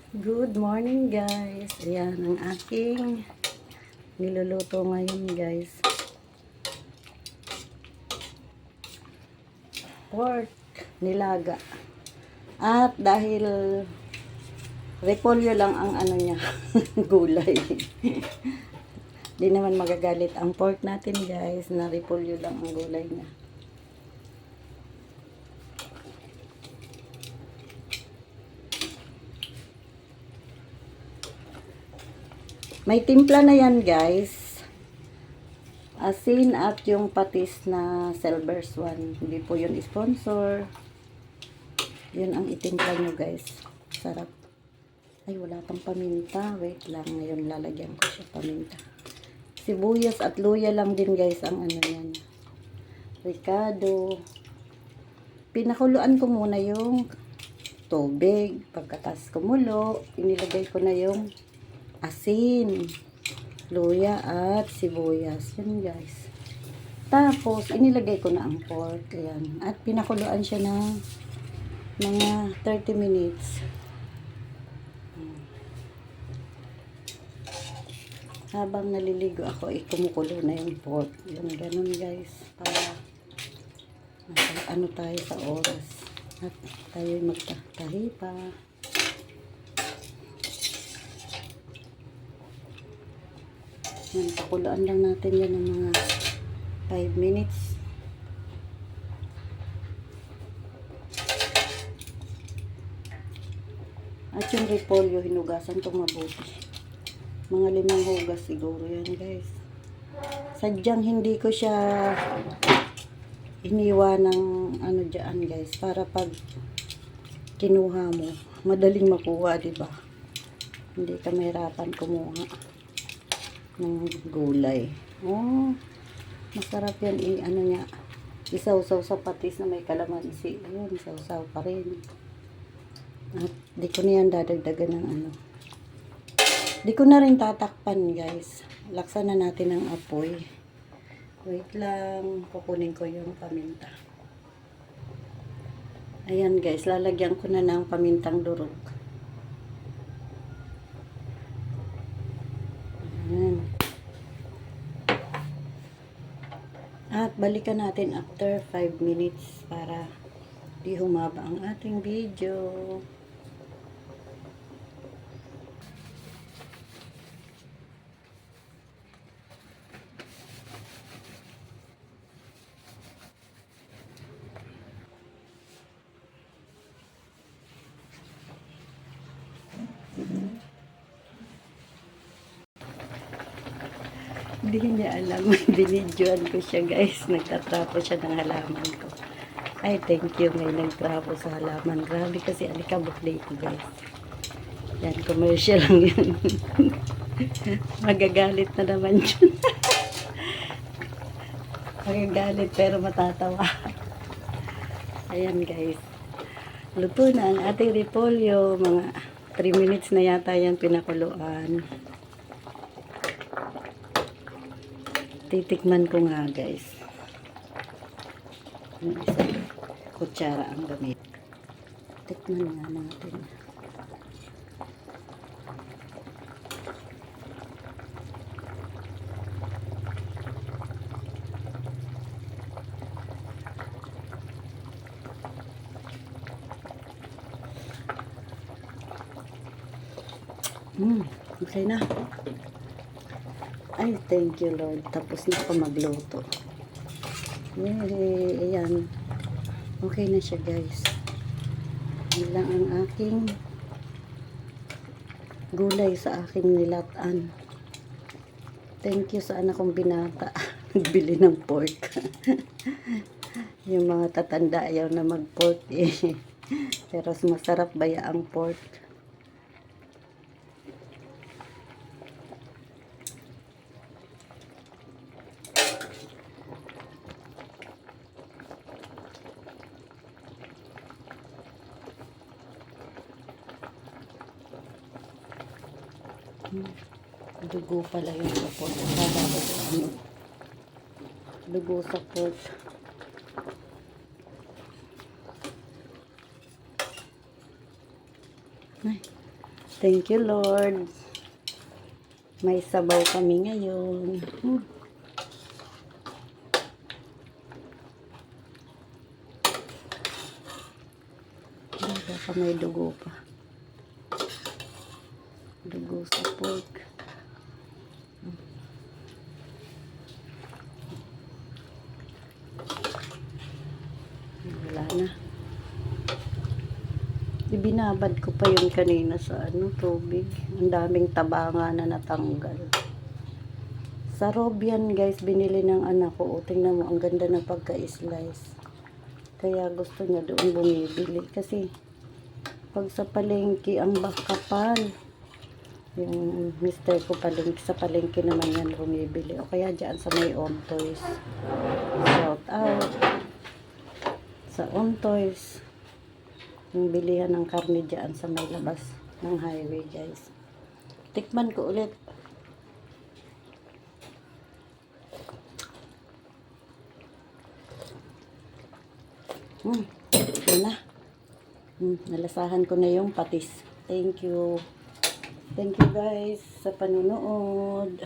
Good morning guys. Ayan ang aking niluluto ngayon guys. Pork nilaga. At dahil repolyo lang ang ano niya, gulay. Di naman magagalit ang pork natin guys na repolyo lang ang gulay niya. May timpla na yan guys. Asin at yung patis na Silver Swan. Hindi po yun sponsor. Yun ang itimpla nyo guys. Sarap. Ay wala pang paminta. Wait lang. Ngayon lalagyan ko siya paminta. Sibuyas at luya lang din guys ang ano yan. Ricado. Pinakuluan ko muna yung tubig. Pagkatas kumulo, inilagay ko na yung asin, luya at sibuyas. Yan guys. Tapos inilagay ko na ang pork. Ayan. At pinakuluan siya ng mga 30 minutes. Habang naliligo ako, kumukulo na yung pork. Yan, ganun guys. Para ano tayo sa oras. At tayo magtahi pa. Yan, pakuluan lang natin yan ng mga 5 minutes. At yung repolyo, hinugasan itong mabuti. Mga 5 hugas siguro yan guys. Sadyang hindi ko siya iniwa ng ano dyan guys. Para pag kinuha mo, madaling makuha, diba? Hindi ka mahirapan kumuha ng gulay. Oh, masarap yan ano niya. Isawsaw sa patis na may kalamansi. Ayun, isawsaw pa rin. At di ko na yan dadagdagan ng ano. Di ko na rin tatakpan guys. Laksan na natin ang apoy. Wait lang, kukunin ko yung paminta. Ayan guys, lalagyan ko na ng pamintang durog. Ayan. At balikan natin after 5 minutes para di humaba ang ating video. Hindi niya alam. Binidyoan ko siya guys. Nagtatrapo siya ng halaman ko. Ay, thank you. May nagtrapo sa halaman. Grabe kasi alikabok dito guys. Yan, commercial lang yun. Magagalit na naman yun. Magagalit pero matatawa. Ayan guys. Luto na ang ating repolyo. Mga 3 minutes na yata yan pinakuluan. Titikman ko nga guys. Yung isang kutsara ang gamit. Tikman nga natin. Okay na. Ay, thank you Lord. Tapos na ako magluto. Yay! Ayan. Okay na siya guys. Yan lang ang aking gulay sa aking nilatan. Thank you sa anak kong binata. Nagbili ng pork. Yung mga tatanda ayaw na mag-pork eh. Pero masarap baya ang pork. Dugo pala yung sa pork. Akala ko ano. Dugo sa pork. Ay, Thank you, Lord. May sabaw kami ngayon. Baka may dugo pa. Dugo sa pork. Wala na. Ibinabad ko pa yun kanina sa tubig. Ang daming tabanga na natanggal. Sa Robian guys, binili ng anak ko. O, tingnan mo, ang ganda ng pagka-slice. Kaya gusto niya doon bumibili. Kasi pag sa palengke, ang bakapal. Yung mister ko palengke, sa palengke naman yan bumibili. O kaya dyan sa may On Toys. Shout out sa On Toys. Yung bilihan ng karne dyan sa may labas ng highway guys. Tikman ko ulit. Yun na. Nalasahan ko na yung patis. Thank you. Thank you guys sa panunood.